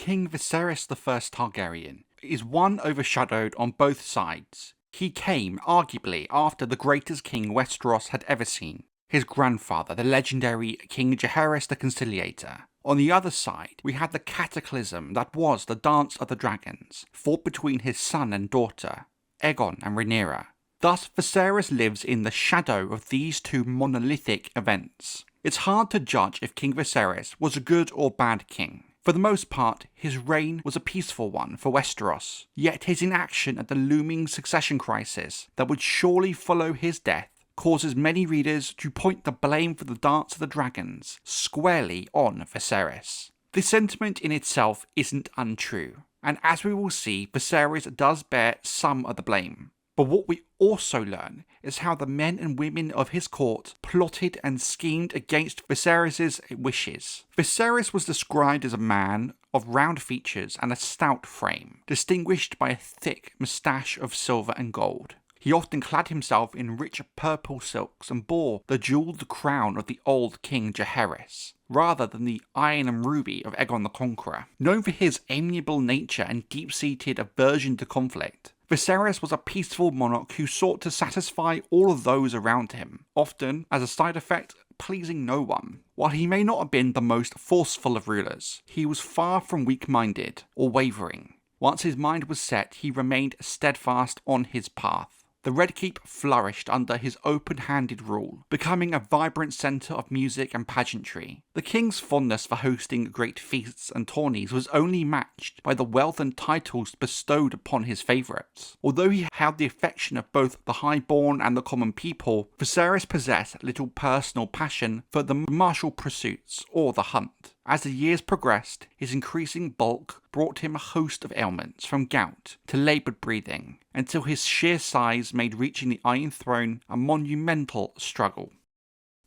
King Viserys I Targaryen is one overshadowed on both sides. He came, arguably, after the greatest king Westeros had ever seen, his grandfather, the legendary King Jaehaerys the Conciliator. On the other side, we had the cataclysm that was the Dance of the Dragons, fought between his son and daughter, Aegon and Rhaenyra. Thus, Viserys lives in the shadow of these two monolithic events. It's hard to judge if King Viserys was a good or bad king. For the most part, his reign was a peaceful one for Westeros, yet his inaction at the looming succession crisis that would surely follow his death causes many readers to point the blame for the Dance of the Dragons squarely on Viserys. This sentiment in itself isn't untrue, and as we will see, Viserys does bear some of the blame. But what we also learn is how the men and women of his court plotted and schemed against Viserys' wishes. Viserys was described as a man of round features and a stout frame, distinguished by a thick moustache of silver and gold. He often clad himself in rich purple silks and bore the jewelled crown of the old King Jaehaerys, rather than the iron and ruby of Aegon the Conqueror. Known for his amiable nature and deep-seated aversion to conflict, Viserys was a peaceful monarch who sought to satisfy all of those around him, often, as a side effect, pleasing no one. While he may not have been the most forceful of rulers, he was far from weak-minded or wavering. Once his mind was set, he remained steadfast on his path. The Red Keep flourished under his open-handed rule, becoming a vibrant centre of music and pageantry. The king's fondness for hosting great feasts and tourneys was only matched by the wealth and titles bestowed upon his favourites. Although he had the affection of both the highborn and the common people, Viserys possessed little personal passion for the martial pursuits or the hunt. As the years progressed, his increasing bulk brought him a host of ailments, from gout to laboured breathing, until his sheer size made reaching the Iron Throne a monumental struggle.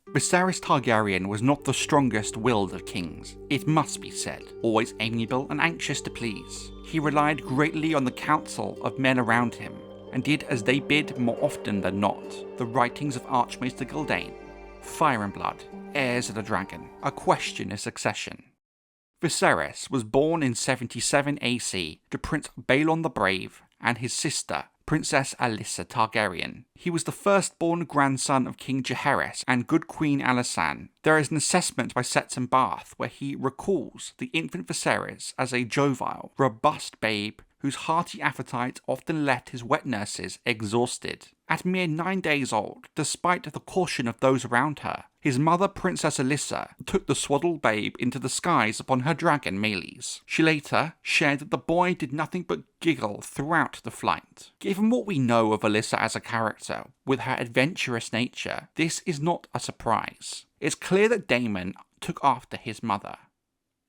Viserys Targaryen was not the strongest-willed of kings, it must be said, always amiable and anxious to please. He relied greatly on the counsel of men around him, and did as they bid more often than not. The writings of Archmaester Gildane, Fire and Blood, Heirs of the Dragon, A Question of Succession. Viserys was born in 77 AC to Prince Balerion the Brave and his sister, Princess Alicent Targaryen. He was the firstborn grandson of King Jaehaerys and good Queen Alicent. There is an assessment by Setson Bath where he recalls the infant Viserys as a jovial, robust babe whose hearty appetite often left his wet nurses exhausted. At mere 9 days old, despite the caution of those around her, his mother, Princess Alyssa, took the swaddled babe into the skies upon her dragon Meleys. She later shared that the boy did nothing but giggle throughout the flight. Given what we know of Alyssa as a character, with her adventurous nature, this is not a surprise. It's clear that Daemon took after his mother.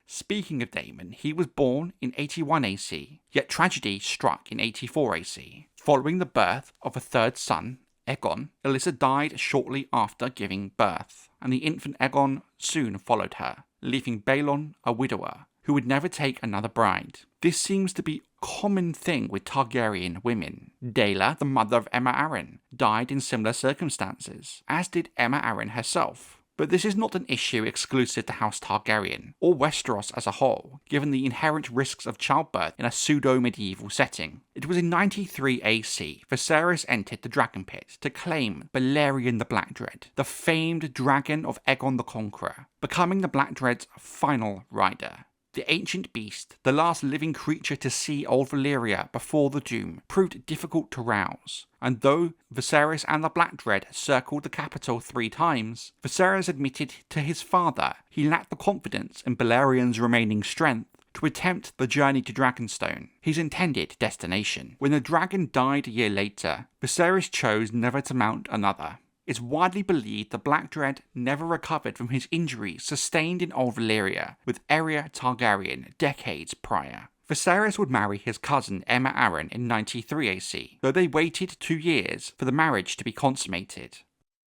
Speaking of Daemon, he was born in 81 AC, yet tragedy struck in 84 AC. Following the birth of a third son, Aegon, Alyssa died shortly after giving birth, and the infant Aegon soon followed her, leaving Balerion a widower, who would never take another bride. This seems to be a common thing with Targaryen women. Daela, the mother of Aemma Arryn, died in similar circumstances, as did Aemma Arryn herself. But this is not an issue exclusive to House Targaryen, or Westeros as a whole, given the inherent risks of childbirth in a pseudo-medieval setting. It was in 93 AC Viserys entered the Dragon Pit to claim Balerion the Black Dread, the famed dragon of Aegon the Conqueror, becoming the Black Dread's final rider. The ancient beast, the last living creature to see old Valyria before the doom, proved difficult to rouse, and though Viserys and the Black Dread circled the capital 3 times, Viserys admitted to his father he lacked the confidence in Balerion's remaining strength to attempt the journey to Dragonstone, his intended destination. When the dragon died a year later, Viserys chose never to mount another. It's widely believed the Black Dread never recovered from his injuries sustained in Old Valyria with Rhaenyra Targaryen decades prior. Viserys would marry his cousin Aemma Arryn in 93 AC, though they waited 2 years for the marriage to be consummated.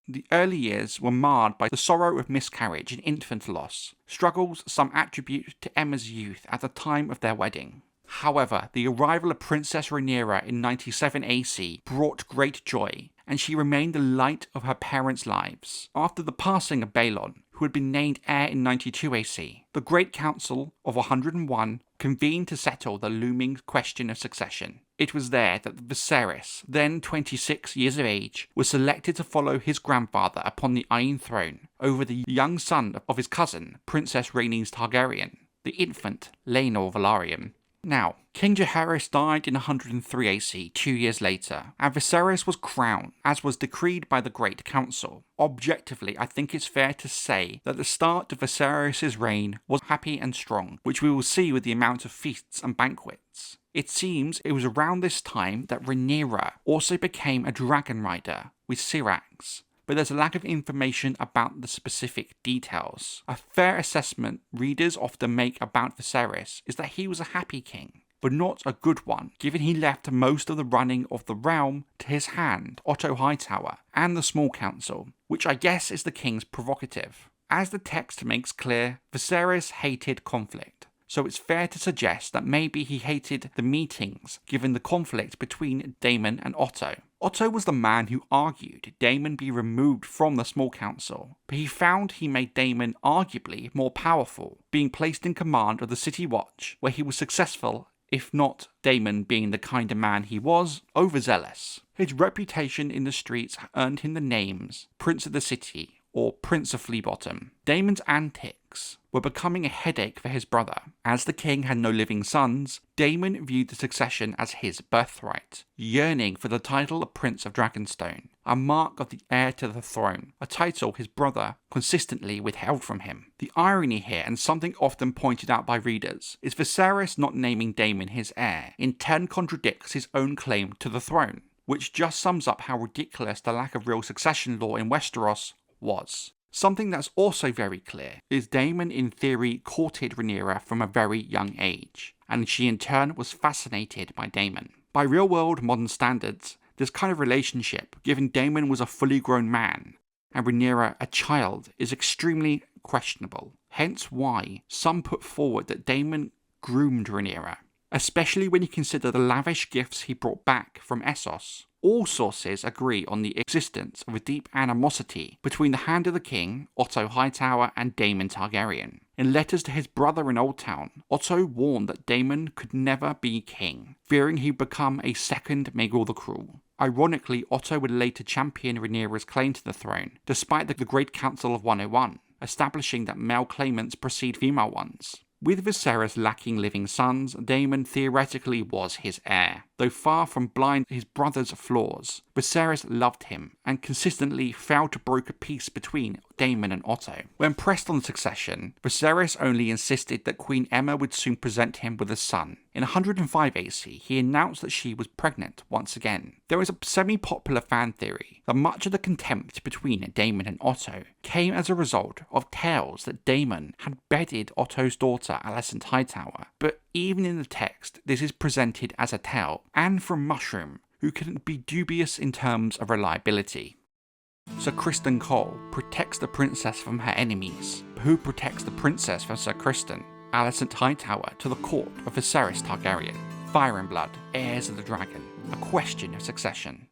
The early years were marred by the sorrow of miscarriage and infant loss, struggles some attribute to Aemma's youth at the time of their wedding. However, the arrival of Princess Rhaenyra in 97 AC brought great joy, and she remained the light of her parents' lives. After the passing of Balerion, who had been named heir in 92 AC. The Great Council of 101 convened to settle the looming question of succession. It was there that Viserys, then 26 years of age, was selected to follow his grandfather upon the Iron Throne over the young son of his cousin, Princess Rhaenyra Targaryen, the infant Laenor Velaryon. Now, King Jaehaerys died in 103 AC 2 years later, and Viserys was crowned, as was decreed by the Great Council. Objectively, I think it's fair to say that the start of Viserys' reign was happy and strong, which we will see with the amount of feasts and banquets. It seems it was around this time that Rhaenyra also became a dragon rider with Syrax, but there's a lack of information about the specific details. A fair assessment readers often make about Viserys is that he was a happy king, but not a good one, given he left most of the running of the realm to his hand, Otto Hightower, and the Small Council, which I guess is the king's prerogative. As the text makes clear, Viserys hated conflict, so it's fair to suggest that maybe he hated the meetings given the conflict between Daemon and Otto. Otto was the man who argued Daemon be removed from the Small Council, but he found he made Daemon arguably more powerful, being placed in command of the City Watch, where he was successful, if not, Daemon being the kind of man he was, overzealous. His reputation in the streets earned him the names Prince of the City, or Prince of Fleabottom. Daemon's antics were becoming a headache for his brother. As the king had no living sons, Daemon viewed the succession as his birthright, yearning for the title of Prince of Dragonstone, a mark of the heir to the throne, a title his brother consistently withheld from him. The irony here, and something often pointed out by readers, is Viserys not naming Daemon his heir in turn contradicts his own claim to the throne, which just sums up how ridiculous the lack of real succession law in Westeros was. Something that's also very clear is Daemon in theory courted Rhaenyra from a very young age, and she in turn was fascinated by Daemon. By real-world modern standards, this kind of relationship, given Daemon was a fully grown man and Rhaenyra a child, is extremely questionable. Hence why some put forward that Daemon groomed Rhaenyra, especially when you consider the lavish gifts he brought back from Essos. All sources agree on the existence of a deep animosity between the Hand of the King, Otto Hightower, and Daemon Targaryen. In letters to his brother in Old Town, Otto warned that Daemon could never be king, fearing he'd become a second Maegor the Cruel. Ironically, Otto would later champion Rhaenyra's claim to the throne, despite the Great Council of 101, establishing that male claimants precede female ones. With Viserys lacking living sons, Daemon theoretically was his heir. Though far from blind to his brother's flaws, Viserys loved him and consistently failed to broker peace between Daemon and Otto. When pressed on succession, Viserys only insisted that Queen Aemma would soon present him with a son. In 105 AC, he announced that she was pregnant once again. There is a semi-popular fan theory that much of the contempt between Daemon and Otto came as a result of tales that Daemon had bedded Otto's daughter Alicent Hightower, but even in the text, this is presented as a tale, and from Mushroom, who can be dubious in terms of reliability. Sir Criston Cole protects the princess from her enemies, but who protects the princess from Sir Criston? Alicent Hightower to the court of Viserys Targaryen. Fire and Blood, Heirs of the Dragon, a question of succession.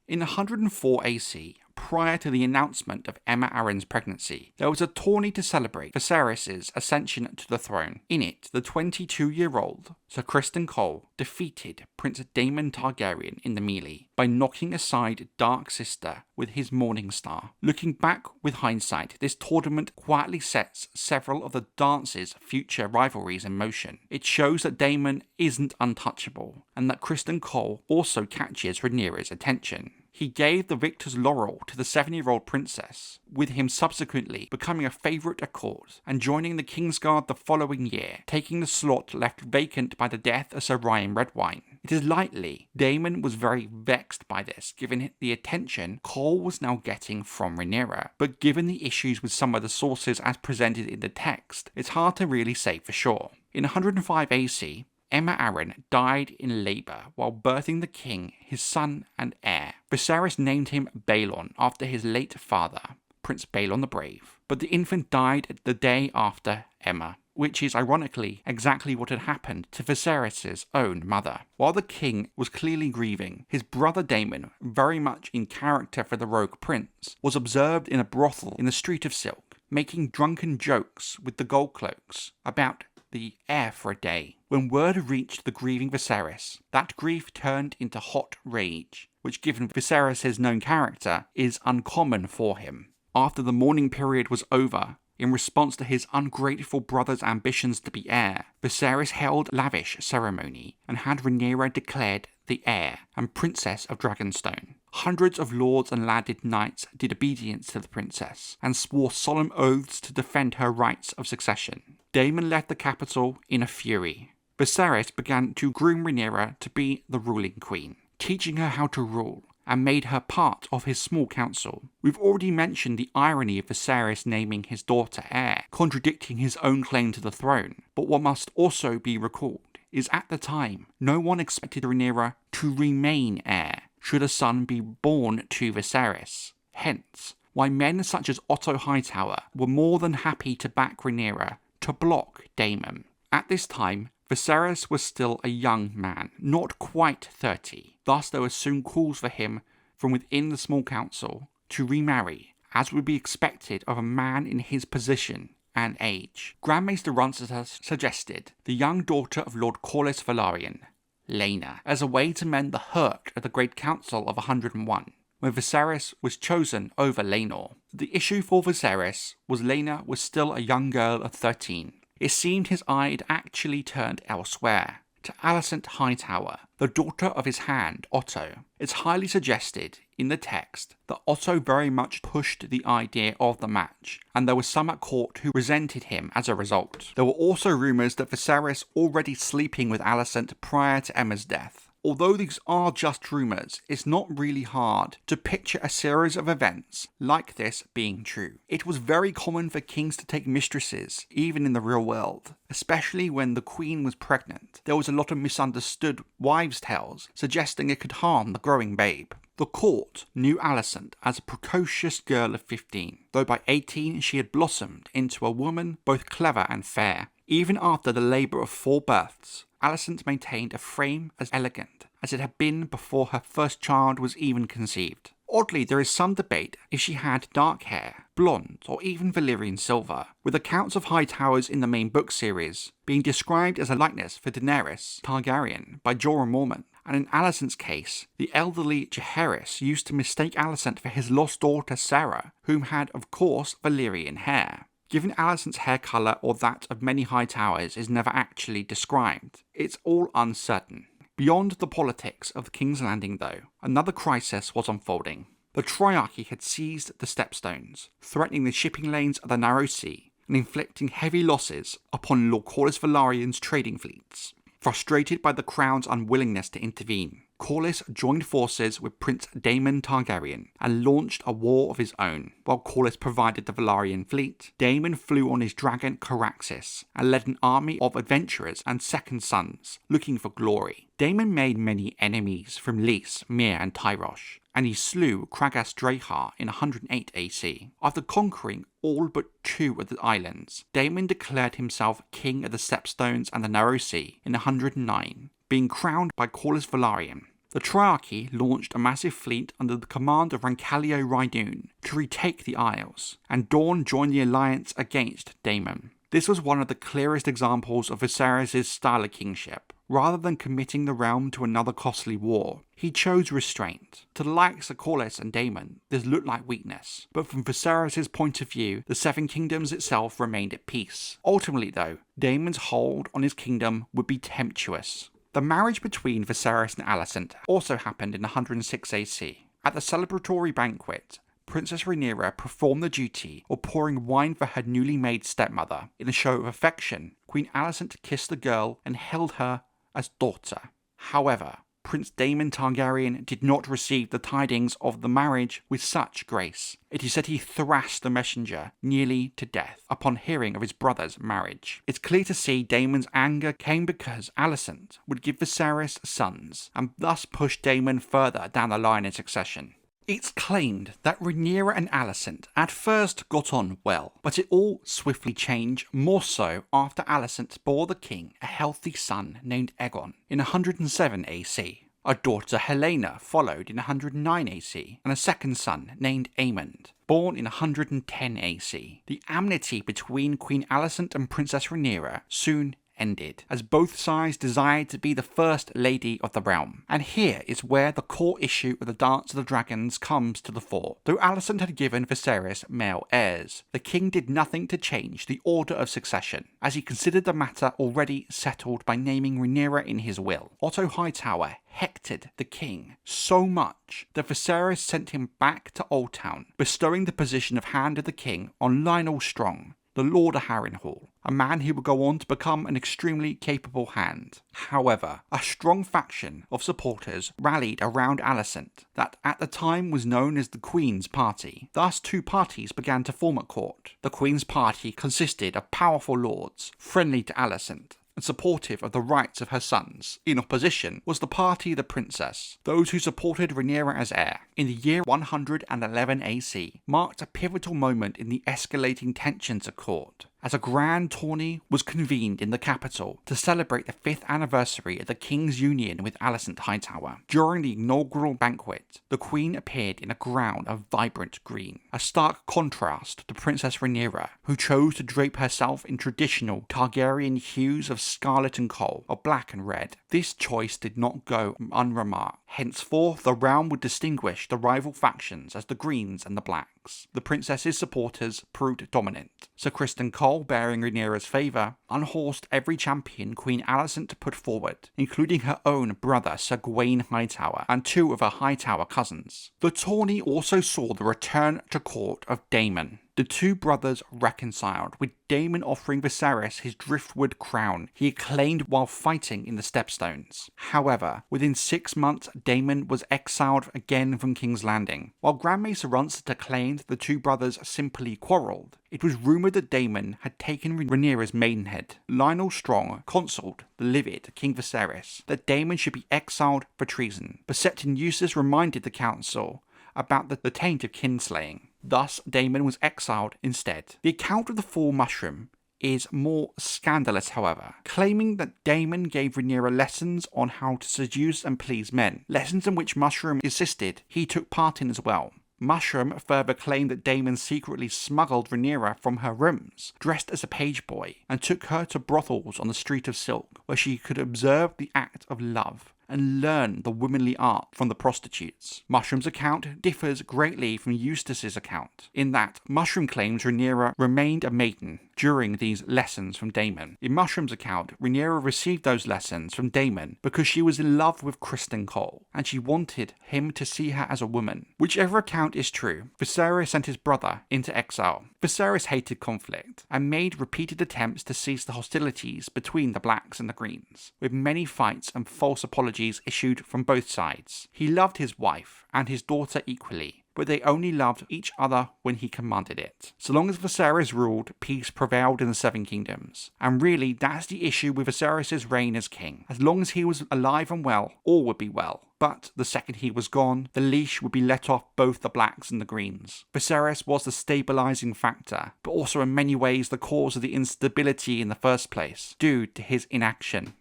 In 104 AC, prior to the announcement of Aemma Arryn's pregnancy, there was a tourney to celebrate Viserys' ascension to the throne. In it, the 22-year-old Sir Criston Cole defeated Prince Daemon Targaryen in the melee by knocking aside Dark Sister with his Morning Star. Looking back with hindsight, this tournament quietly sets several of the dance's future rivalries in motion. It shows that Daemon isn't untouchable, and that Criston Cole also catches Rhaenyra's attention. He gave the victor's laurel to the 7-year-old princess, with him subsequently becoming a favourite at court and joining the Kingsguard the following year, taking the slot left vacant by the death of Sir Ryan Redwine. It is likely Daemon was very vexed by this, given the attention Cole was now getting from Rhaenyra, but given the issues with some of the sources as presented in the text, it's hard to really say for sure. In 105 AC, Aemma Arryn died in labour while birthing the king, his son and heir. Viserys named him Balon after his late father, Prince Balon the Brave, but the infant died the day after Aemma, which is ironically exactly what had happened to Viserys' own mother. While the king was clearly grieving, his brother Daemon, very much in character for the rogue prince, was observed in a brothel in the Street of Silk. making drunken jokes with the gold cloaks about the heir for a day. When word reached the grieving Viserys, that grief turned into hot rage, which given Viserys' known character, is uncommon for him. After the mourning period was over, in response to his ungrateful brother's ambitions to be heir, Viserys held a lavish ceremony and had Rhaenyra declared the heir and princess of Dragonstone. Hundreds of lords and landed knights did obedience to the princess and swore solemn oaths to defend her rights of succession. Daemon left the capital in a fury. Viserys began to groom Rhaenyra to be the ruling queen, teaching her how to rule, and made her part of his small council. We've already mentioned the irony of Viserys naming his daughter heir, contradicting his own claim to the throne, but what must also be recalled is at the time, no one expected Rhaenyra to remain heir should a son be born to Viserys. Hence, why men such as Otto Hightower were more than happy to back Rhaenyra to block Daemon. At this time, Viserys was still a young man, not quite 30. Thus, there were soon calls for him from within the small council to remarry, as would be expected of a man in his position and age. Grand Maester Roncitus suggested the young daughter of Lord Corlys Velaryon, Rhaenyra, as a way to mend the hurt of the Great Council of 101, when Viserys was chosen over Rhaenyra. The issue for Viserys was Rhaenyra was still a young girl of 13. It seemed his eye had actually turned elsewhere, to Alicent Hightower, the daughter of his hand, Otto. It's highly suggested in the text that Otto very much pushed the idea of the match, and there were some at court who resented him as a result. There were also rumours that Viserys already sleeping with Alicent prior to Emma's death. Although these are just rumours, it's not really hard to picture a series of events like this being true. It was very common for kings to take mistresses, even in the real world, especially when the queen was pregnant. There was a lot of misunderstood wives' tales suggesting it could harm the growing babe. The court knew Alicent as a precocious girl of 15, though by 18 she had blossomed into a woman both clever and fair. Even after the labour of 4 births, Alicent maintained a frame as elegant as it had been before her first child was even conceived. Oddly, there is some debate if she had dark hair, blonde, or even Valyrian silver, with accounts of Hightowers in the main book series being described as a likeness for Daenerys Targaryen by Jorah Mormont. And in Alicent's case, the elderly Jaehaerys used to mistake Alicent for his lost daughter Sarah, whom had, of course, Valyrian hair. Given Alicent's hair colour or that of many Hightowers is never actually described, it's all uncertain. Beyond the politics of the King's Landing though, another crisis was unfolding. The Triarchy had seized the Stepstones, threatening the shipping lanes of the Narrow Sea and inflicting heavy losses upon Lord Corlys Velaryon's trading fleets. Frustrated by the Crown's unwillingness to intervene, Corlys joined forces with Prince Daemon Targaryen and launched a war of his own. While Corlys provided the Velaryon fleet, Daemon flew on his dragon Caraxes and led an army of adventurers and second sons looking for glory. Daemon made many enemies from Lys, Myr and Tyrosh, and he slew Craghas Drahar in 108 AC. After conquering all but 2 of the islands, Daemon declared himself king of the Stepstones and the Narrow Sea in 109, being crowned by Corlys Velaryon. The Triarchy launched a massive fleet under the command of Rancalio Rhydun to retake the Isles, and Dorne joined the alliance against Daemon. This was one of the clearest examples of Viserys' style of kingship. Rather than committing the realm to another costly war, he chose restraint. To the likes of Corlys and Daemon, this looked like weakness, but from Viserys' point of view, the Seven Kingdoms itself remained at peace. Ultimately though, Daemon's hold on his kingdom would be tempestuous. The marriage between Viserys and Alicent also happened in 106 AC. At the celebratory banquet, Princess Rhaenyra performed the duty of pouring wine for her newly made stepmother. In a show of affection, Queen Alicent kissed the girl and held her as daughter. However, Prince Daemon Targaryen did not receive the tidings of the marriage with such grace. It is said he thrashed the messenger nearly to death upon hearing of his brother's marriage. It's clear to see Daemon's anger came because Alicent would give Viserys sons, and thus push Daemon further down the line in succession. It's claimed that Rhaenyra and Alicent at first got on well, but it all swiftly changed, more so after Alicent bore the king a healthy son named Aegon in 107 AC. A daughter Helena followed in 109 AC, and a second son named Aemond. born in 110 AC. The enmity between Queen Alicent and Princess Rhaenyra soon ended, as both sides desired to be the first lady of the realm. And here is where the core issue of the Dance of the Dragons comes to the fore. Though Alicent had given Viserys male heirs, the king did nothing to change the order of succession, as he considered the matter already settled by naming Rhaenyra in his will. Otto Hightower hectored the king so much that Viserys sent him back to Old Town, bestowing the position of Hand of the King on Lyonel Strong, the Lord of Harrenhal, a man who would go on to become an extremely capable hand. However, a strong faction of supporters rallied around Alicent that at the time was known as the Queen's Party. Thus, two parties began to form at court. The Queen's Party consisted of powerful lords, friendly to Alicent, and supportive of the rights of her sons. In opposition was the party of the princess, those who supported Rhaenyra as heir. In the year 111 AC marked a pivotal moment in the escalating tensions at court, as a grand tourney was convened in the capital to celebrate the 5th anniversary of the king's union with Alicent Hightower. During the inaugural banquet, the queen appeared in a gown of vibrant green, a stark contrast to Princess Rhaenyra, who chose to drape herself in traditional Targaryen hues of scarlet and coal, or black and red. This choice did not go unremarked. Henceforth, the realm would distinguish the rival factions as the Greens and the Blacks. The princess's supporters proved dominant. Sir Criston Cole, bearing Rhaenyra's favour, unhorsed every champion Queen Alicent put forward, including her own brother Sir Gawain Hightower and two of her Hightower cousins. The tourney also saw the return to court of Daemon. The two brothers reconciled, with Daemon offering Viserys his driftwood crown he had claimed while fighting in the Stepstones. However, within 6 months, Daemon was exiled again from King's Landing. While Grand Maester Runster claimed the two brothers simply quarrelled, it was rumoured that Daemon had taken Rhaenyra's maidenhead. Lyonel Strong counselled the livid King Viserys that Daemon should be exiled for treason, but Septon Eustace reminded the council about the taint of kinslaying. Thus, Daemon was exiled instead. The account of the Fall Mushroom is more scandalous, however, claiming that Daemon gave Rhaenyra lessons on how to seduce and please men, lessons in which Mushroom insisted he took part in as well. Mushroom further claimed that Daemon secretly smuggled Rhaenyra from her rooms, dressed as a page boy, and took her to brothels on the Street of Silk, where she could observe the act of love and learn the womanly art from the prostitutes. Mushroom's account differs greatly from Eustace's account, in that Mushroom claims Rhaenyra remained a maiden during these lessons from Daemon. In Mushroom's account, Rhaenyra received those lessons from Daemon because she was in love with Criston Cole, and she wanted him to see her as a woman. Whichever account is true, Viserys sent his brother into exile. Viserys hated conflict, and made repeated attempts to cease the hostilities between the Blacks and the Greens, with many fights and false apologies issued from both sides. He loved his wife and his daughter equally, but they only loved each other when he commanded it. So long as Viserys ruled, peace prevailed in the Seven Kingdoms. And really, that's the issue with Viserys' reign as king. As long as he was alive and well, all would be well. But the second he was gone, the leash would be let off both the Blacks and the Greens. Viserys was the stabilising factor, but also in many ways the cause of the instability in the first place, due to his inaction.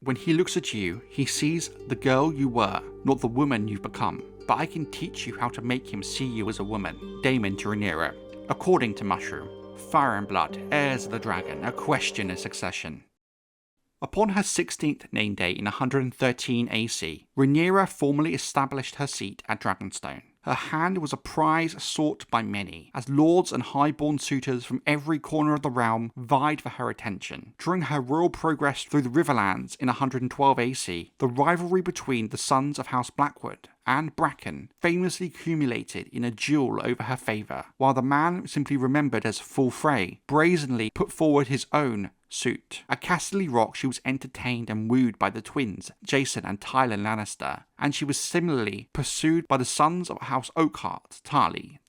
When he looks at you, he sees the girl you were, not the woman you've become. But I can teach you how to make him see you as a woman. Daemon to Rhaenyra. According to Mushroom, Fire and Blood, heirs of the dragon, a question of succession. Upon her 16th name day in 113 AC, Rhaenyra formally established her seat at Dragonstone. Her hand was a prize sought by many, as lords and highborn suitors from every corner of the realm vied for her attention. During her royal progress through the Riverlands in 112 AC, the rivalry between the sons of House Blackwood and Bracken famously culminated in a duel over her favour, while the man simply remembered as Full Frey brazenly put forward his own suit. At Casterly Rock, she was entertained and wooed by the twins, Jason and Tyler Lannister, and she was similarly pursued by the sons of House Oakhart, Tully,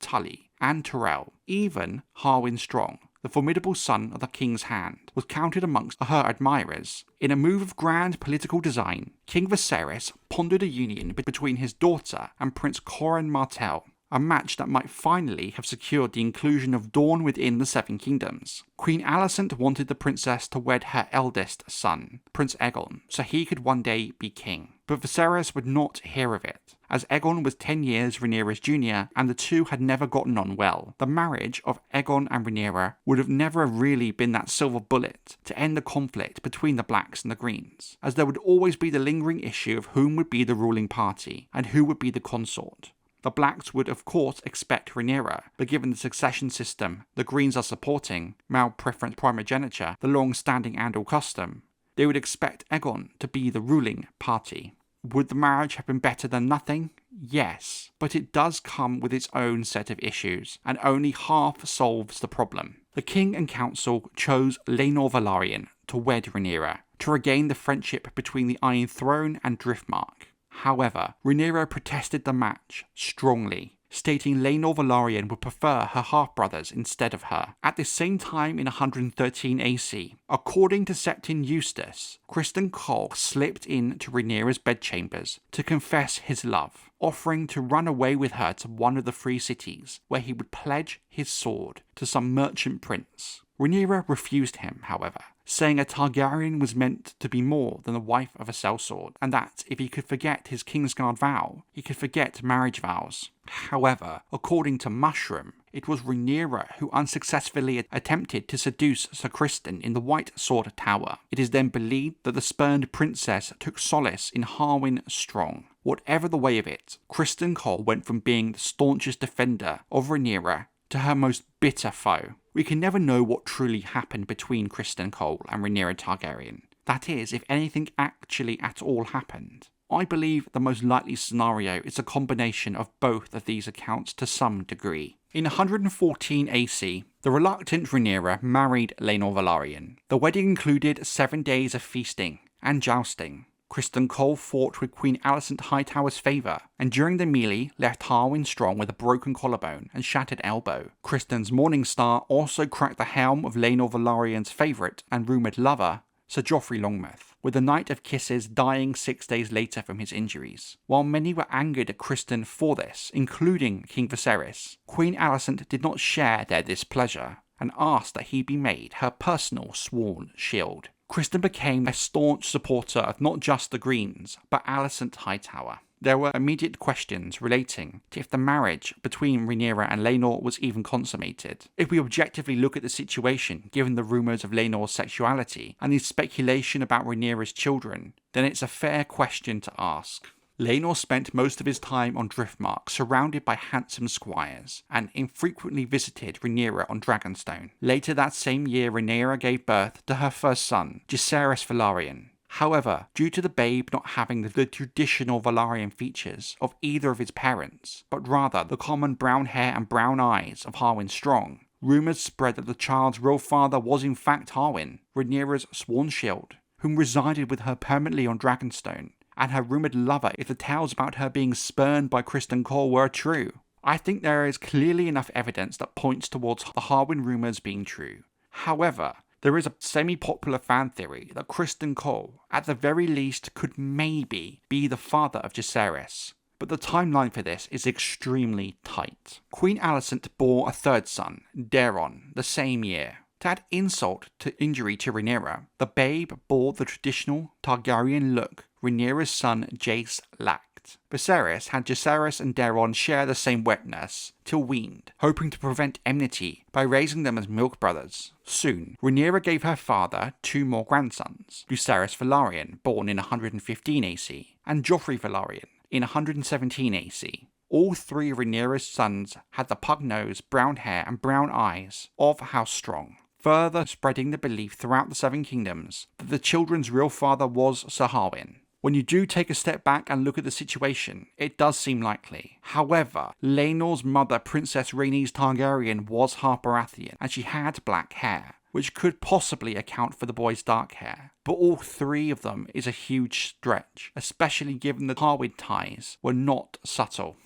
and Tyrell. Even Harwin Strong, the formidable son of the King's Hand, was counted amongst her admirers. In a move of grand political design, King Viserys pondered a union between his daughter and Prince Coran Martell, a match that might finally have secured the inclusion of Dawn within the Seven Kingdoms. Queen Alicent wanted the princess to wed her eldest son, Prince Aegon, so he could one day be king. But Viserys would not hear of it, as Aegon was 10 years Rhaenyra's junior and the two had never gotten on well. The marriage of Aegon and Rhaenyra would have never really been that silver bullet to end the conflict between the Blacks and the Greens, as there would always be the lingering issue of whom would be the ruling party and who would be the consort. The Blacks would of course expect Rhaenyra, but given the succession system the Greens are supporting, male preference primogeniture, the long-standing Andal custom, they would expect Aegon to be the ruling party. Would the marriage have been better than nothing? Yes, but it does come with its own set of issues, and only half solves the problem. The king and council chose Rhaenyra Targaryen to wed Rhaenyra, to regain the friendship between the Iron Throne and Driftmark. However, Rhaenyra protested the match strongly, stating Rhaenyra Targaryen would prefer her half-brothers instead of her. At the same time in 113 AC, according to Septon Eustace, Criston Cole slipped into Rhaenyra's bedchambers to confess his love, offering to run away with her to one of the free cities, where he would pledge his sword to some merchant prince. Rhaenyra refused him, however, saying a Targaryen was meant to be more than the wife of a sellsword, and that if he could forget his Kingsguard vow, he could forget marriage vows. However, according to Mushroom, it was Rhaenyra who unsuccessfully attempted to seduce Sir Criston in the White Sword Tower. It is then believed that the spurned princess took solace in Harwin Strong. Whatever the way of it, Criston Cole went from being the staunchest defender of Rhaenyra to her most bitter foe. We can never know what truly happened between Criston Cole and Rhaenyra Targaryen. That is, if anything actually at all happened. I believe the most likely scenario is a combination of both of these accounts to some degree. In 114 AC, the reluctant Rhaenyra married Rhaenyra Targaryen. The wedding included 7 days of feasting and jousting. Criston Cole fought with Queen Alicent Hightower's favour, and during the melee left Harwin Strong with a broken collarbone and shattered elbow. Criston's Morning Star also cracked the helm of Rhaenyra Targaryen's favourite and rumoured lover, Sir Joffrey Longmouth, with the Knight of Kisses dying 6 days later from his injuries. While many were angered at Criston for this, including King Viserys, Queen Alicent did not share their displeasure, and asked that he be made her personal sworn shield. Criston became a staunch supporter of not just the Greens, but Alicent Hightower. There were immediate questions relating to if the marriage between Rhaenyra and Rhaenys was even consummated. If we objectively look at the situation, given the rumours of Rhaenys' sexuality and the speculation about Rhaenyra's children, then it's a fair question to ask. Rhaenys spent most of his time on Driftmark, surrounded by handsome squires, and infrequently visited Rhaenyra on Dragonstone. Later that same year, Rhaenyra gave birth to her first son, Viserys Targaryen. However, due to the babe not having the traditional Valerian features of either of his parents, but rather the common brown hair and brown eyes of Harwin Strong, rumours spread that the child's real father was in fact Harwin, Rhaenyra's sworn shield, whom resided with her permanently on Dragonstone, and her rumoured lover if the tales about her being spurned by Criston Cole were true. I think there is clearly enough evidence that points towards the Harwin rumours being true. However, there is a semi-popular fan theory that Criston Cole, at the very least, could maybe be the father of Viserys, but the timeline for this is extremely tight. Queen Alicent bore a third son, Daemon, the same year. To add insult to injury to Rhaenyra, the babe bore the traditional Targaryen look Rhaenyra's son Jace lacked. Viserys had Viserys and Daemon share the same wet nurse, till weaned, hoping to prevent enmity by raising them as milk brothers. Soon, Rhaenyra gave her father 2 more grandsons, Viserys Targaryen, born in 115 AC, and Joffrey Targaryen, in 117 AC. All 3 of Rhaenyra's sons had the pug-nose, brown hair and brown eyes of House Strong, further spreading the belief throughout the Seven Kingdoms that the children's real father was Sir Harwin. When you do take a step back and look at the situation, it does seem likely. However, Rhaenys' mother, Princess Rhaenys Targaryen, was half Baratheon, and she had black hair, which could possibly account for the boy's dark hair. But all 3 of them is a huge stretch, especially given the Harwin ties were not subtle.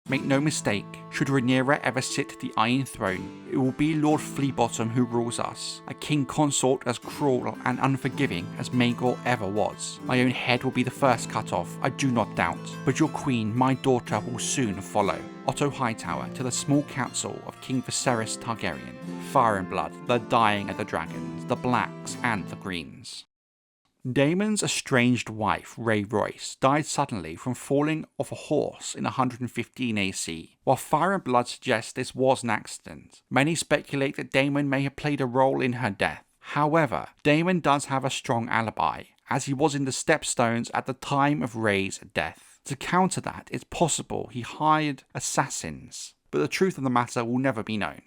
Make no mistake, should Rhaenyra ever sit the Iron Throne, it will be Lord Fleabottom who rules us, a king consort as cruel and unforgiving as Maegor ever was. My own head will be the first cut off, I do not doubt, but your queen, my daughter, will soon follow. Otto Hightower to the small council of King Viserys Targaryen. Fire and blood, the dying of the dragons, the blacks and the greens. Daemon's estranged wife, Rhaenyra, died suddenly from falling off a horse in 115 AC. While Fire and Blood suggests this was an accident, many speculate that Daemon may have played a role in her death. However, Daemon does have a strong alibi, as he was in the Stepstones at the time of Rhae's death. To counter that, it's possible he hired assassins, but the truth of the matter will never be known.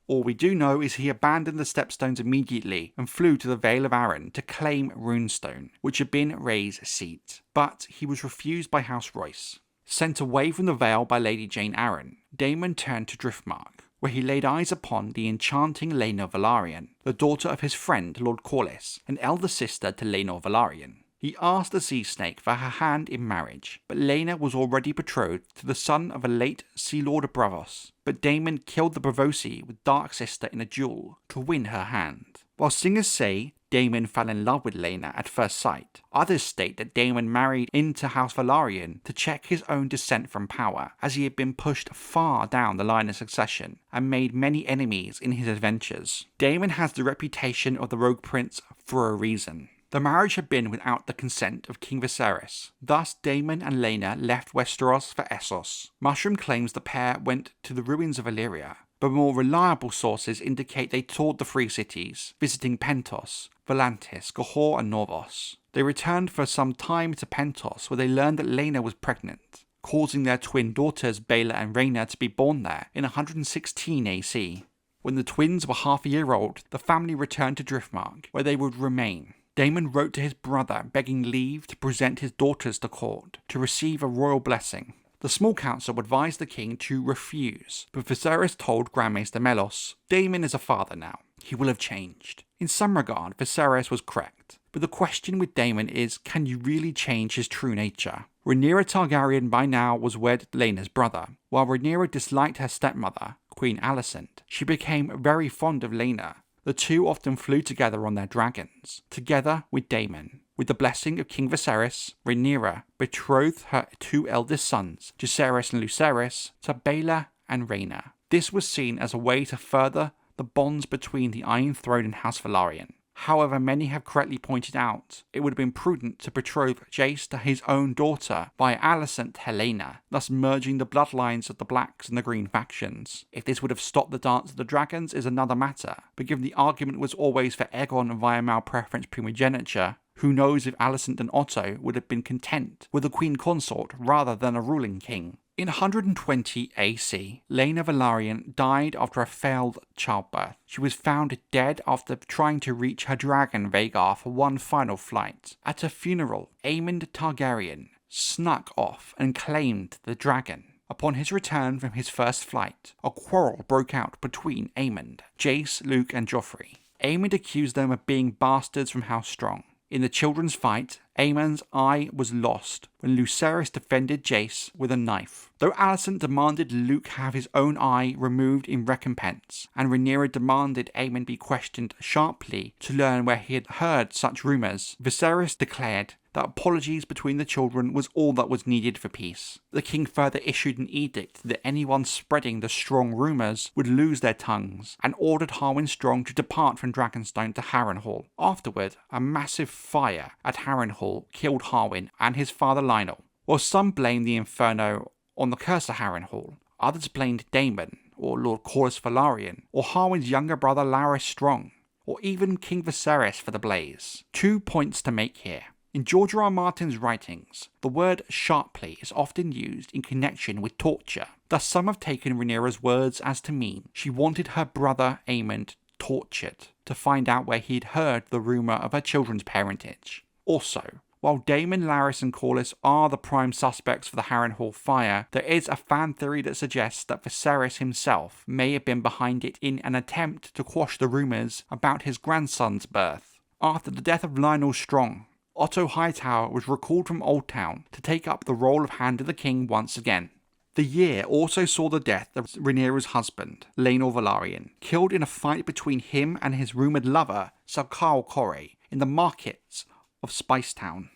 All we do know is he abandoned the Stepstones immediately and flew to the Vale of Arryn to claim Runestone, which had been Rhae's seat. But he was refused by House Royce. Sent away from the Vale by Lady Jane Arryn, Daemon turned to Driftmark, where he laid eyes upon the enchanting Rhaenyra Targaryen, the daughter of his friend Lord Corlys, an elder sister to Rhaenyra Targaryen. He asked the Sea Snake for her hand in marriage, but Rhaenyra was already betrothed to the son of a late Sea Lord of Braavos. But Daemon killed the Braavosi with Dark Sister in a duel to win her hand. While singers say Daemon fell in love with Rhaenyra at first sight, others state that Daemon married into House Balerion to check his own descent from power, as he had been pushed far down the line of succession and made many enemies in his adventures. Daemon has the reputation of the Rogue Prince for a reason. The marriage had been without the consent of King Viserys. Thus, Daemon and Rhaenyra left Westeros for Essos. Mushroom claims the pair went to the ruins of Illyria, but more reliable sources indicate they toured the Free Cities, visiting Pentos, Volantis, Gahor and Norvos. They returned for some time to Pentos, where they learned that Rhaenyra was pregnant, causing their twin daughters Baela and Rhaenyra to be born there in 116 AC. When the twins were half a year old, the family returned to Driftmark, where they would remain. Daemon wrote to his brother begging leave to present his daughters to court to receive a royal blessing. The small council advised the king to refuse, but Viserys told Grand Maester Melos, Daemon is a father now. He will have changed. In some regard, Viserys was correct, but the question with Daemon is, can you really change his true nature? Rhaenyra Targaryen by now was wed Rhaenyra's brother. While Rhaenyra disliked her stepmother, Queen Alicent, she became very fond of Rhaenyra. The two often flew together on their dragons, together with Daemon. With the blessing of King Viserys, Rhaenyra betrothed her two eldest sons, Jaehaerys and Lucerys, to Baela and Rhaenyra. This was seen as a way to further the bonds between the Iron Throne and House Velaryon. However, many have correctly pointed out it would have been prudent to betroth Jace to his own daughter via Alicent Helena, thus merging the bloodlines of the Blacks and the Green factions. If this would have stopped the Dance of the Dragons is another matter, but given the argument was always for Aegon via malpreference primogeniture, who knows if Alicent and Otto would have been content with a queen consort rather than a ruling king. In 120 AC, Rhaenyra Targaryen died after a failed childbirth. She was found dead after trying to reach her dragon Vhagar for one final flight. At her funeral, Aemon Targaryen snuck off and claimed the dragon. Upon his return from his first flight, a quarrel broke out between Aemon, Jace, Luke and Joffrey. Aemon accused them of being bastards from House Strong. In the children's fight, Aemon's eye was lost when Lucerys defended Jace with a knife. Though Alicent demanded Luke have his own eye removed in recompense, and Rhaenyra demanded Aemon be questioned sharply to learn where he had heard such rumours, Viserys declared that apologies between the children was all that was needed for peace. The king further issued an edict that anyone spreading the Strong rumours would lose their tongues, and ordered Harwin Strong to depart from Dragonstone to Harrenhal. Afterward, a massive fire at Harrenhal killed Harwin and his father Lionel. While some blamed the inferno on the curse of Harrenhal, others blamed Daemon, or Lord Corlys Velaryon, or Harwin's younger brother Larys Strong, or even King Viserys for the blaze. 2 points to make here. In George R. R. Martin's writings, the word sharply is often used in connection with torture. Thus some have taken Rhaenyra's words as to mean she wanted her brother Aemon tortured to find out where he'd heard the rumour of her children's parentage. Also, while Daemon, Larys and Corlys are the prime suspects for the Harrenhal fire, there is a fan theory that suggests that Viserys himself may have been behind it in an attempt to quash the rumours about his grandson's birth. After the death of Lionel Strong, Otto Hightower was recalled from Old Town to take up the role of Hand of the King once again. The year also saw the death of Rhaenyra's husband, Laenor Velaryon, killed in a fight between him and his rumoured lover, Sir Carl Corey, in the markets of Spicetown.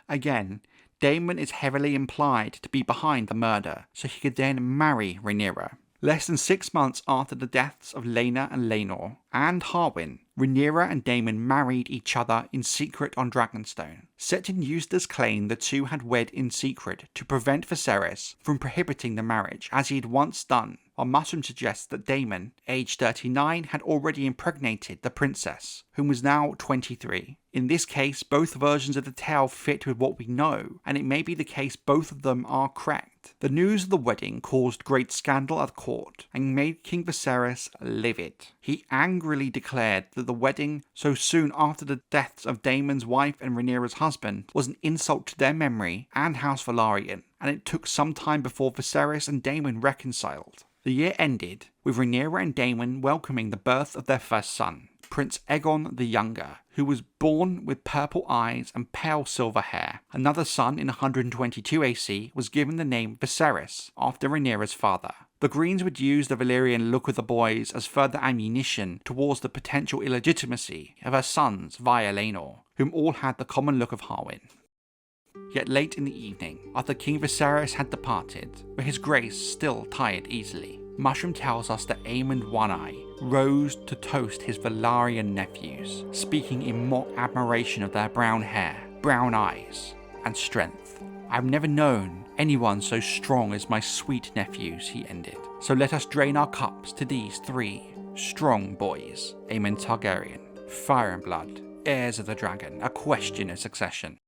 Again, Daemon is heavily implied to be behind the murder, so he could then marry Rhaenyra. Less than 6 months after the deaths of Laena and Laenor and Harwyn, Rhaenyra and Daemon married each other in secret on Dragonstone. Settin Eustace claimed the two had wed in secret to prevent Viserys from prohibiting the marriage, as he had once done, while Mushroom suggests that Daemon, aged 39, had already impregnated the princess, whom was now 23. In this case, both versions of the tale fit with what we know, and it may be the case both of them are correct. The news of the wedding caused great scandal at court, and made King Viserys livid. He angrily declared that the wedding, so soon after the deaths of Daemon's wife and Rhaenyra's husband, was an insult to their memory and House Velaryon, and it took some time before Viserys and Daemon reconciled. The year ended with Rhaenyra and Daemon welcoming the birth of their first son, Prince Aegon the Younger, who was born with purple eyes and pale silver hair. Another son in 122 AC was given the name Viserys after Rhaenyra's father. The Greens would use the Valyrian look of the boys as further ammunition towards the potential illegitimacy of her sons via Laenor, whom all had the common look of Harwyn. Yet late in the evening, after King Viserys had departed, but his grace still tired easily, Mushroom tells us that Aemond One-Eye rose to toast his Velaryon nephews, speaking in mock admiration of their brown hair, brown eyes, and strength. I have never known anyone so strong as my sweet nephews, he ended. So let us drain our cups to these 3 strong boys, Aemond Targaryen, fire and blood, heirs of the dragon, a question of succession.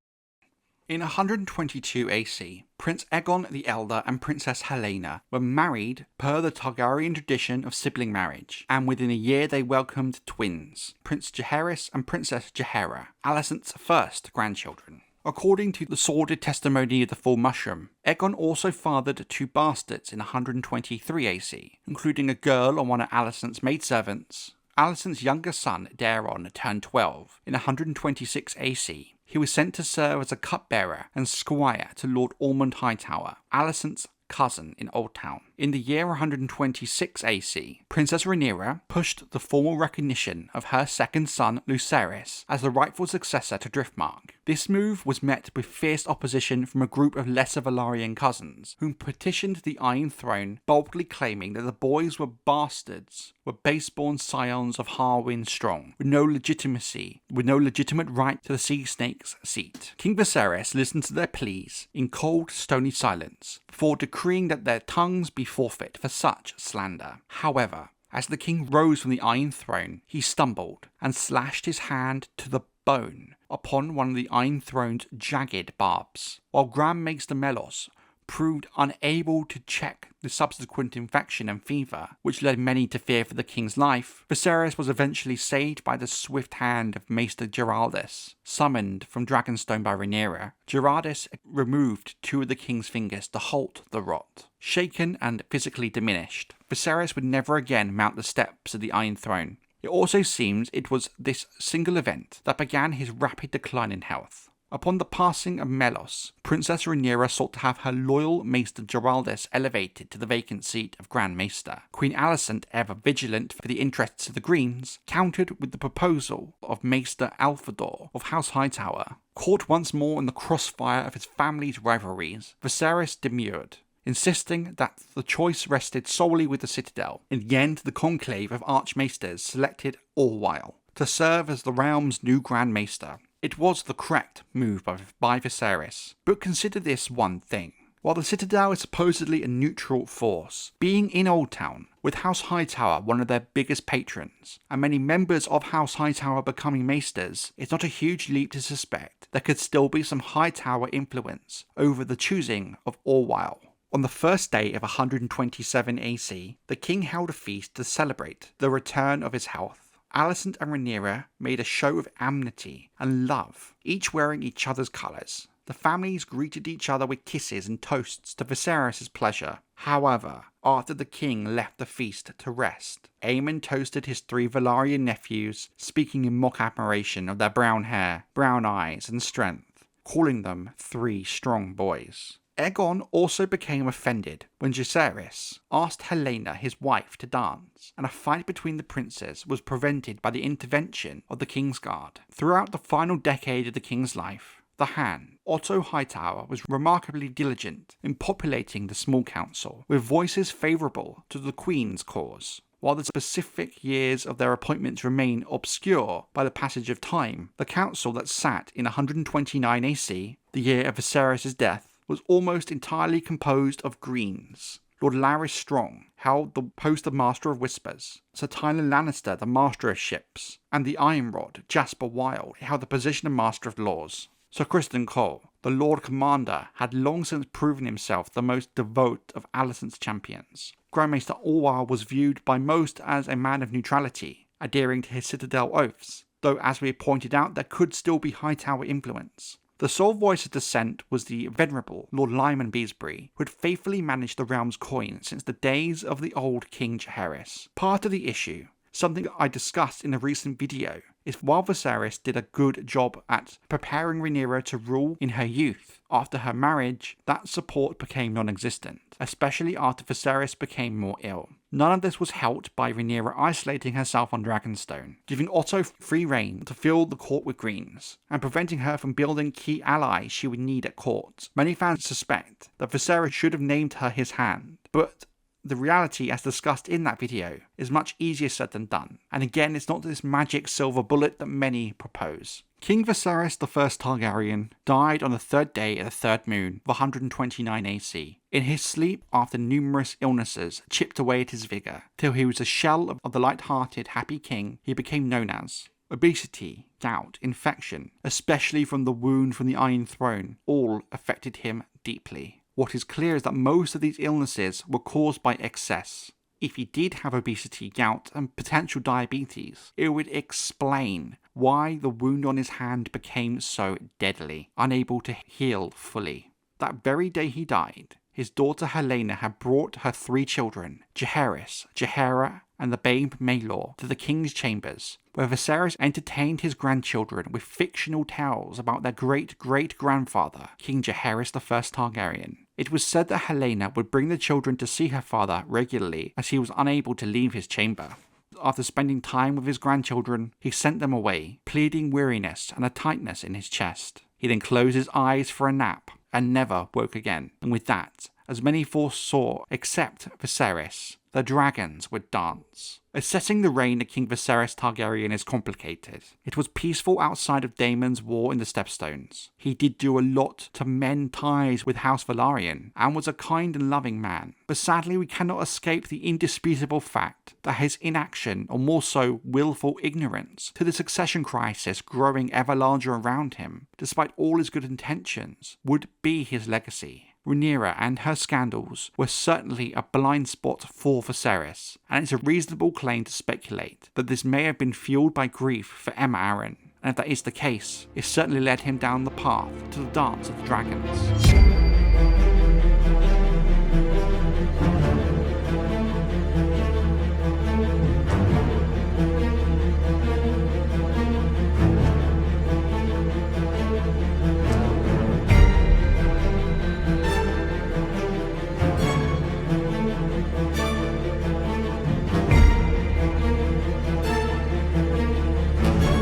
In 122 AC, Prince Aegon the Elder and Princess Helaena were married per the Targaryen tradition of sibling marriage, and within a year they welcomed twins, Prince Jaehaerys and Princess Jaehaera, Alicent's first grandchildren. According to the sordid testimony of the full Mushroom, Aegon also fathered 2 bastards in 123 AC, including a girl on one of Alicent's maidservants. Alicent's younger son, Daeron, turned 12 in 126 AC. He was sent to serve as a cupbearer and squire to Lord Otto Hightower, Alicent's cousin in Oldtown. In the year 126 AC, Princess Rhaenyra pushed the formal recognition of her second son, Viserys, as the rightful successor to Driftmark. This move was met with fierce opposition from a group of lesser Velaryon cousins, whom petitioned the Iron Throne, boldly claiming that the boys were bastards, were baseborn scions of Harwyn Strong, with no legitimate right to the Sea Snake's seat. King Viserys listened to their pleas in cold, stony silence, before decreeing that their tongues be forfeit for such slander. However, as the king rose from the Iron Throne, he stumbled and slashed his hand to the bone upon one of the Iron Throne's jagged barbs, while Grand Maester Melos proved unable to check the subsequent infection and fever, which led many to fear for the king's life. Viserys was eventually saved by the swift hand of Maester Geraldus, summoned from Dragonstone by Rhaenyra. Geraldus removed 2 of the king's fingers to halt the rot. Shaken and physically diminished, Viserys would never again mount the steps of the Iron Throne. It also seems it was this single event that began his rapid decline in health. Upon the passing of Melos, Princess Rhaenyra sought to have her loyal Maester Geraldus elevated to the vacant seat of Grand Maester. Queen Alicent, ever vigilant for the interests of the Greens, countered with the proposal of Maester Alfador of House Hightower. Caught once more in the crossfire of his family's rivalries, Viserys demurred, insisting that the choice rested solely with the Citadel. In the end, the conclave of Archmaesters selected Orwyle to serve as the realm's new Grand Maester. It was the correct move by Viserys, but consider this one thing. While the Citadel is supposedly a neutral force, being in Oldtown, with House Hightower one of their biggest patrons, and many members of House Hightower becoming maesters, it's not a huge leap to suspect there could still be some Hightower influence over the choosing of Orwyle. On the first day of 127 AC, the king held a feast to celebrate the return of his health. Alicent and Rhaenyra made a show of amity and love, each wearing each other's colours. The families greeted each other with kisses and toasts to Viserys' pleasure. However, after the king left the feast to rest, Aemon toasted his 3 Velaryon nephews, speaking in mock admiration of their brown hair, brown eyes, and strength, calling them 3 strong boys. Aegon also became offended when Viserys asked Helaena, his wife, to dance, and a fight between the princes was prevented by the intervention of the Kingsguard. Throughout the final decade of the king's life, the Hand, Otto Hightower, was remarkably diligent in populating the small council with voices favourable to the Queen's cause. While the specific years of their appointments remain obscure by the passage of time, the council that sat in 129 AC, the year of Viserys' death, was almost entirely composed of Greens. Lord Larys Strong held the post of Master of Whispers, Sir Tywin Lannister the Master of Ships, and the Iron Rod, Jasper Wilde, held the position of Master of Laws. Sir Criston Cole, the Lord Commander, had long since proven himself the most devout of Alicent's champions. Grand Maester Orwell was viewed by most as a man of neutrality, adhering to his Citadel oaths, though as we pointed out there could still be Hightower influence. The sole voice of dissent was the venerable Lord Lyman Beesbury, who had faithfully managed the realm's coin since the days of the old King Jaehaerys. Part of the issue, something that I discussed in a recent video, is while Viserys did a good job at preparing Rhaenyra to rule in her youth, after her marriage, that support became non-existent, especially after Viserys became more ill. None of this was helped by Rhaenyra isolating herself on Dragonstone, giving Otto free rein to fill the court with greens, and preventing her from building key allies she would need at court. Many fans suspect that Viserys should have named her his Hand, but the reality, as discussed in that video, is much easier said than done, and again it's not this magic silver bullet that many propose. King Viserys I Targaryen died on the third day of the third moon of 129 AC. In his sleep, after numerous illnesses chipped away at his vigour, till he was a shell of the light-hearted, happy king he became known as. Obesity, gout, infection, especially from the wound from the Iron Throne, all affected him deeply. What is clear is that most of these illnesses were caused by excess. If he did have obesity, gout, and potential diabetes, it would explain why the wound on his hand became so deadly, unable to heal fully. That very day he died, his daughter Helaena had brought her 3 children, Jaehaerys, Jaehaera, and the babe Maelor, to the king's chambers, where Viserys entertained his grandchildren with fictional tales about their great-great-grandfather, King Jaehaerys I Targaryen. It was said that Helaena would bring the children to see her father regularly, as he was unable to leave his chamber. After spending time with his grandchildren, he sent them away, pleading weariness and a tightness in his chest. He then closed his eyes for a nap, and never woke again. And with that, as many foresaw except Viserys, the dragons would dance. Assessing the reign of King Viserys Targaryen is complicated. It was peaceful outside of Daemon's war in the Stepstones. He did do a lot to mend ties with House Balerion, and was a kind and loving man. But sadly we cannot escape the indisputable fact that his inaction, or more so willful ignorance, to the succession crisis growing ever larger around him, despite all his good intentions, would be his legacy. Rhaenyra and her scandals were certainly a blind spot for Viserys, and it's a reasonable claim to speculate that this may have been fueled by grief for Aemma Arryn, and if that is the case, it certainly led him down the path to the Dance of the Dragons.